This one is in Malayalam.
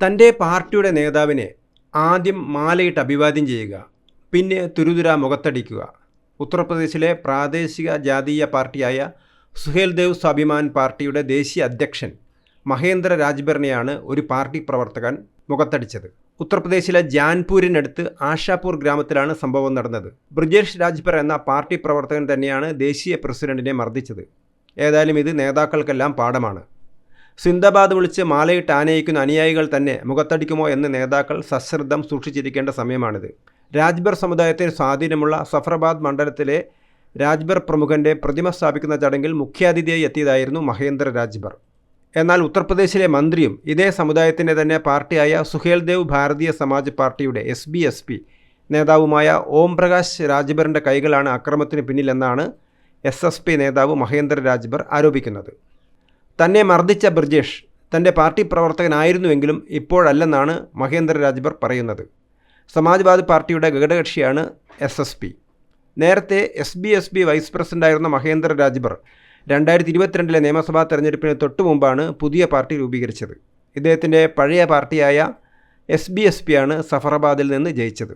തൻ്റെ പാർട്ടിയുടെ നേതാവിനെ ആദ്യം മാലയിട്ട് അഭിവാദ്യം ചെയ്യുക, പിന്നെ തുരുതുര മുഖത്തടിക്കുക. ഉത്തർപ്രദേശിലെ പ്രാദേശിക ജാതീയ പാർട്ടിയായ സുഹേൽദേവ് സ്വാഭിമാൻ പാർട്ടിയുടെ ദേശീയ അധ്യക്ഷൻ മഹേന്ദ്ര രാജ്ഭറിനെയാണ് ഒരു പാർട്ടി പ്രവർത്തകൻ മുഖത്തടിച്ചത്. ഉത്തർപ്രദേശിലെ ജാൻപൂരിനടുത്ത് ആഷാപൂർ ഗ്രാമത്തിലാണ് സംഭവം നടന്നത്. ബ്രിജേഷ് രാജ്ഭർ എന്ന പാർട്ടി പ്രവർത്തകൻ തന്നെയാണ് ദേശീയ പ്രസിഡന്റിനെ മർദ്ദിച്ചത്. ഏതായാലും ഇത് നേതാക്കൾക്കെല്ലാം പാഠമാണ്. സിന്ദാബാദ് വിളിച്ച് മാലയിട്ട് ആനയിക്കുന്ന അനുയായികൾ തന്നെ മുഖത്തടിക്കുമോ എന്ന് നേതാക്കൾ സശ്രദ്ധം സൂക്ഷിച്ചിരിക്കേണ്ട സമയമാണിത്. രാജ്ഭർ സമുദായത്തിന് സ്വാധീനമുള്ള സഫറാബാദ് മണ്ഡലത്തിലെ രാജ്ഭർ പ്രമുഖൻ്റെ പ്രതിമ സ്ഥാപിക്കുന്ന ചടങ്ങിൽ മുഖ്യാതിഥിയായി എത്തിയതായിരുന്നു മഹേന്ദ്ര രാജ്ഭർ. എന്നാൽ ഉത്തർപ്രദേശിലെ മന്ത്രിയും ഇതേ സമുദായത്തിൻ്റെ തന്നെ പാർട്ടിയായ സുഹേൽദേവ് ഭാരതീയ സമാജ് പാർട്ടിയുടെ SBSP നേതാവുമായ ഓം പ്രകാശ് രാജ്ഭറിൻ്റെ കൈകളാണ് അക്രമത്തിന് പിന്നിലെന്നാണ് SSP നേതാവ് മഹേന്ദ്ര രാജ്ഭർ ആരോപിക്കുന്നത്. തന്നെ മർദ്ദിച്ച ബ്രിജേഷ് തൻ്റെ പാർട്ടി പ്രവർത്തകനായിരുന്നുവെങ്കിലും ഇപ്പോഴല്ലെന്നാണ് മഹേന്ദ്ര രാജ്ഭർ പറയുന്നത്. സമാജ്വാദി പാർട്ടിയുടെ ഘടകകക്ഷിയാണ് SSP. നേരത്തെ SBSP വൈസ് പ്രസിഡൻ്റായിരുന്ന മഹേന്ദ്ര രാജ്ഭർ 2022 നിയമസഭാ തെരഞ്ഞെടുപ്പിന് തൊട്ടു മുമ്പാണ് പുതിയ പാർട്ടി രൂപീകരിച്ചത്. ഇദ്ദേഹത്തിൻ്റെ പഴയ പാർട്ടിയായ SBSP ആണ് സഫറാബാദിൽ നിന്ന് ജയിച്ചത്.